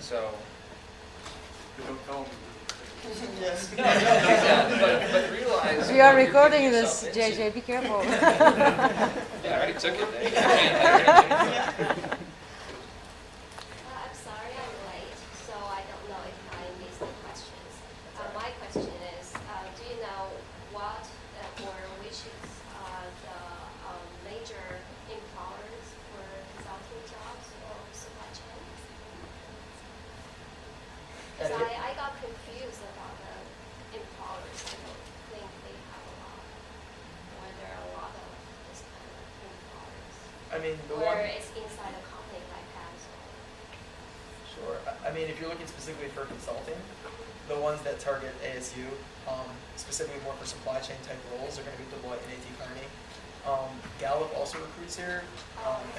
So. You don't know. Yes. No, yeah, but realize. We are recording this, JJ. Be careful. Yeah, I already took it. I'm sorry I'm late, so I don't know if I missed the questions. My question is, do you know what or which is the major employers for consulting jobs or supply chain? Because I got confused about the employers. I don't think they have a lot, or there are a lot of this kind of employers. I mean, the or one. it's inside a company like Amazon. Sure. I mean, if you're looking specifically for consulting, the ones that target ASU, specifically more for supply chain type roles, are going to be Deloitte and AT Kearney. Gallup also recruits here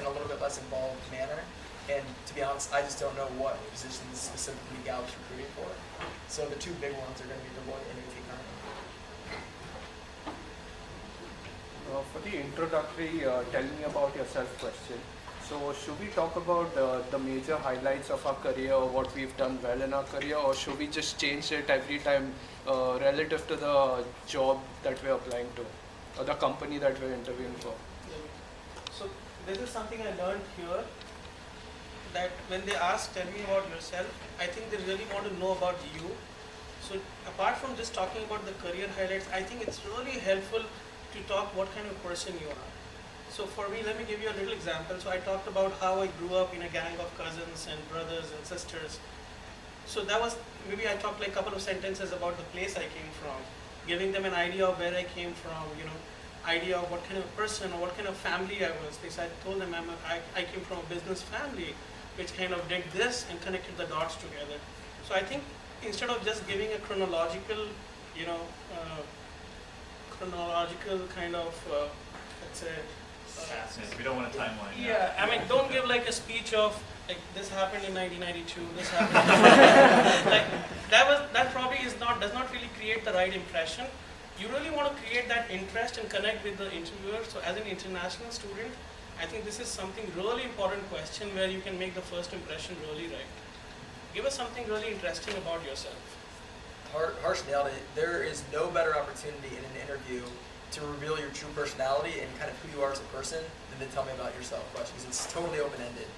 in a little bit less involved manner. And to be honest, I just don't know what positions specifically Gallup's recruiting for. So the two big ones are going to be Deloitte and AT Kearney. For the introductory, tell me about yourself question. So should we talk about the major highlights of our career or what we've done well in our career, or should we just change it every time relative to the job that we're applying to or the company that we're interviewing for? So this is something I learned here, that when they ask, tell me about yourself, I think they really want to know about you. So apart from just talking about the career highlights, I think it's really helpful to talk what kind of person you are. So for me, let me give you a little example. So I talked about how I grew up in a gang of cousins and brothers and sisters. So that was, maybe I talked like a couple of sentences about the place I came from, giving them an idea of where I came from, idea of what kind of person or what kind of family I was. Because I told them I came from a business family, which kind of did this and connected the dots together. So I think instead of just giving a chronological, kind of, let's say, we don't want a timeline. yeah, I mean, don't give like a speech of like this happened in 1992, this happened. Like that probably does not really create the right impression. You really want to create that interest and connect with the interviewer. So as an international student, I think this is something really important question where you can make the first impression really right. Give us something really interesting about yourself. Harsh nailed it. There is no better opportunity in an interview to reveal your true personality and kind of who you are as a person than to tell me about yourself questions. It's totally open-ended.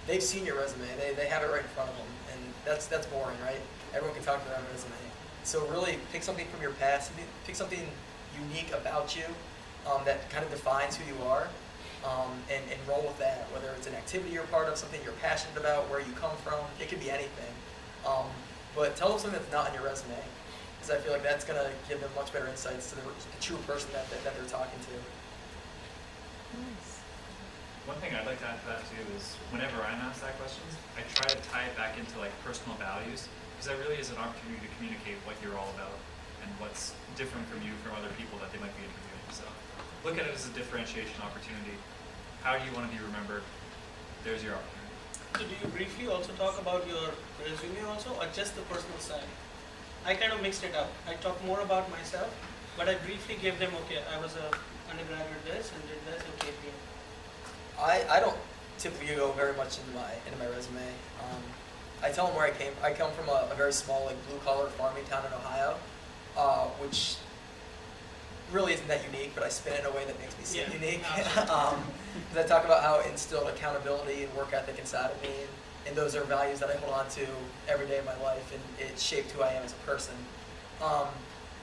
They've seen your resume. They have it right in front of them, and that's boring, right? Everyone can talk to their own resume. So really pick something from your past, pick something unique about you that kind of defines who you are, and roll with that, whether it's an activity you're part of, something you're passionate about, where you come from. It could be anything. But tell them something that's not on your resume, because I feel like that's going to give them much better insights to the true person that they're talking to. Nice. One thing I'd like to add to that too is whenever I'm asked that question, I try to tie it back into like personal values, because that really is an opportunity to communicate what you're all about and what's different from you from other people that they might be interviewing. So look at it as a differentiation opportunity. How do you want to be remembered? There's your opportunity. So do you briefly also talk about your resume also, or just the personal side? I kind of mixed it up. I talked more about myself, but I briefly gave them, okay, I was a undergraduate this and did this and came here. I don't typically go very much into my resume. I tell them where I came. I come from a very small, like blue-collar farming town in Ohio, which really isn't that unique, but I spin it in a way that makes me seem unique. Because I talk about how it instilled accountability and work ethic inside of me, and those are values that I hold on to every day of my life, and it shaped who I am as a person.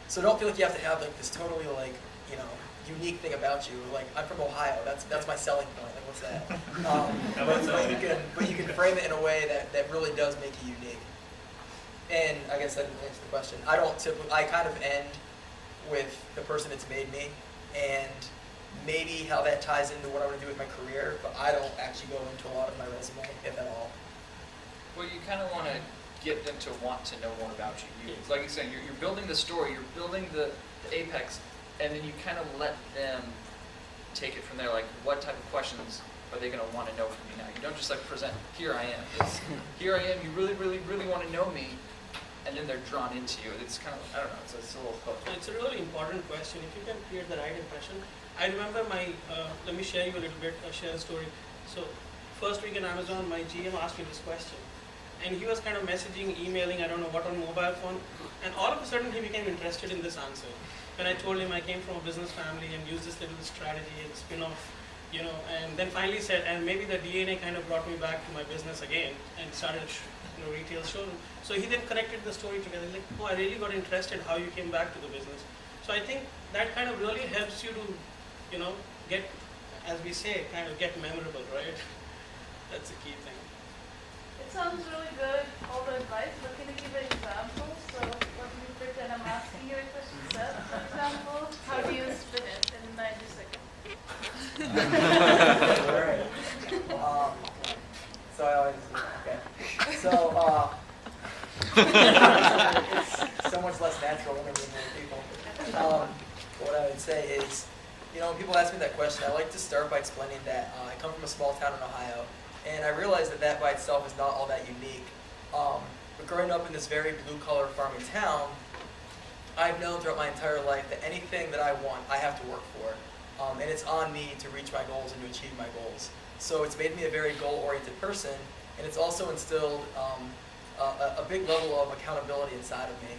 So don't feel like you have to have like this totally unique thing about you. Like, I'm from Ohio. That's my selling point. Like, what's that? But you can frame it in a way that really does make you unique. And I guess that didn't answer the question. I kind of end with the person that's made me, and maybe how that ties into what I want to do with my career, but I don't actually go into a lot of my resume, if at all. Well, you kind of want to get them to want to know more about you. Like you're saying, you're building the story, you're building the apex, and then you kind of let them take it from there. Like, what type of questions are they going to want to know from me now? You don't just like present, here I am. It's, here I am, you really, really, really want to know me, and then they're drawn into you. It's kind of, I don't know, it's a little hook. It's a really important question. If you can create the right impression. I remember let me share you a little bit, share a story. So, first week in Amazon, my GM asked me this question. and he was kind of messaging, emailing, I don't know what, on mobile phone, and all of a sudden he became interested in this answer. When I told him I came from a business family and used this little strategy and spin-off, you know, and then finally said, and maybe the DNA kind of brought me back to my business again and started retail showroom. So he then connected the story together, like, oh, I really got interested how you came back to the business. So I think that kind of really helps you to, you know, get, as we say, kind of get memorable, right? That's the key thing. It sounds really good, all the advice, but can you give an example? So what do you pretend I'm asking you a question, sir? For example, how do you spin it in 90 seconds? Alright. So I always, okay. So, it's so much less natural interviewing with people. What I would say is, you know, when people ask me that question, I like to start by explaining that I come from a small town in Ohio, and I realize that that by itself is not all that unique. But growing up in this very blue-collar farming town, I've known throughout my entire life that anything that I want, I have to work for. And it's on me to reach my goals and to achieve my goals. So it's made me a very goal-oriented person, and it's also instilled a big level of accountability inside of me,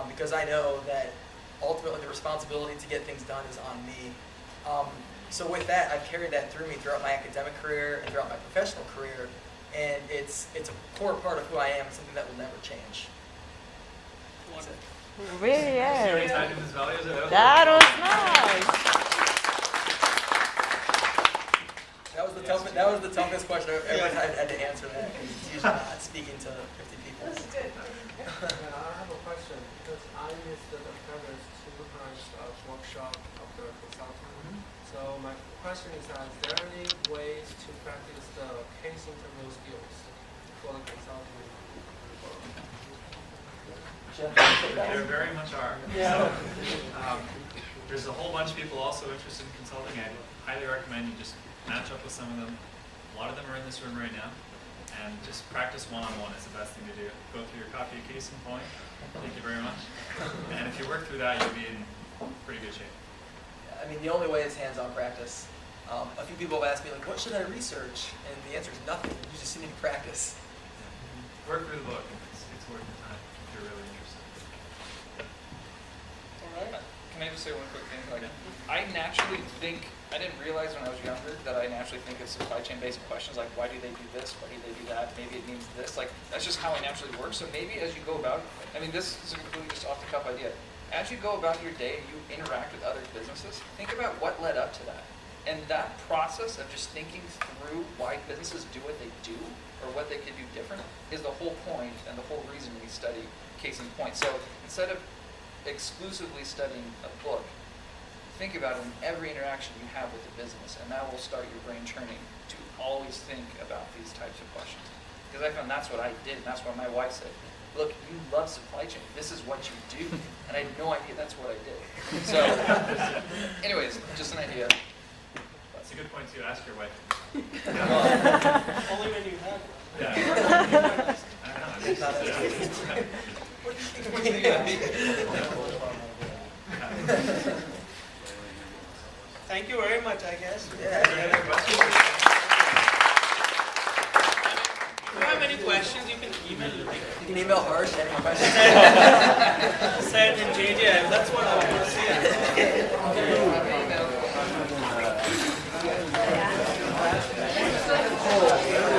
because I know that ultimately the responsibility to get things done is on me. So with that, I've carried that through me throughout my academic career and throughout my professional career, and it's a core part of who I am, something that will never change. That's it. Really, See how many yeah. times his values are That was nice. That was the toughest question. Everyone had to answer that, because it's usually not speaking to 50 people. That's good. Yeah, I have a question because I missed the previous 2 times of workshop of the consultant. So my question is there any ways to practice the case interview skills for the consulting? There very much are. Yeah. So, there's a whole bunch of people also interested in consulting. I highly recommend you just match up with some of them. A lot of them are in this room right now. And just practice one-on-one is the best thing to do. Go through your copy of case in point. Thank you very much. And if you work through that, you'll be in pretty good shape. I mean, the only way is hands-on practice. A few people have asked me, like, what should I research? And the answer is nothing. You just need to practice. Work through the book. It's worth the time if you're really interested. Can I just say one quick thing? Like, I naturally think, I didn't realize when I was younger that I naturally think of supply chain based questions like, why do they do this? Why do they do that? Maybe it means this. Like, that's just how I naturally work. So maybe as you go about, I mean, this is a completely just off the cuff idea. As you go about your day, you interact with other businesses, think about what led up to that. And that process of just thinking through why businesses do what they do or what they could do different is the whole point and the whole reason we study case in point. So instead of exclusively studying a book, think about it in every interaction you have with the business, and that will start your brain churning to always think about these types of questions. Because I found that's what I did, and that's why my wife said, look, you love supply chain. This is what you do. And I had no idea that's what I did. So, anyways, just an idea. That's a good point to ask your wife. Only when you have one. Yeah. I don't know. It's not Thank you very much, I guess. Yeah. If you have any questions, you can email me. You can email Harsh any questions. Said in JJ, that's what I want to see.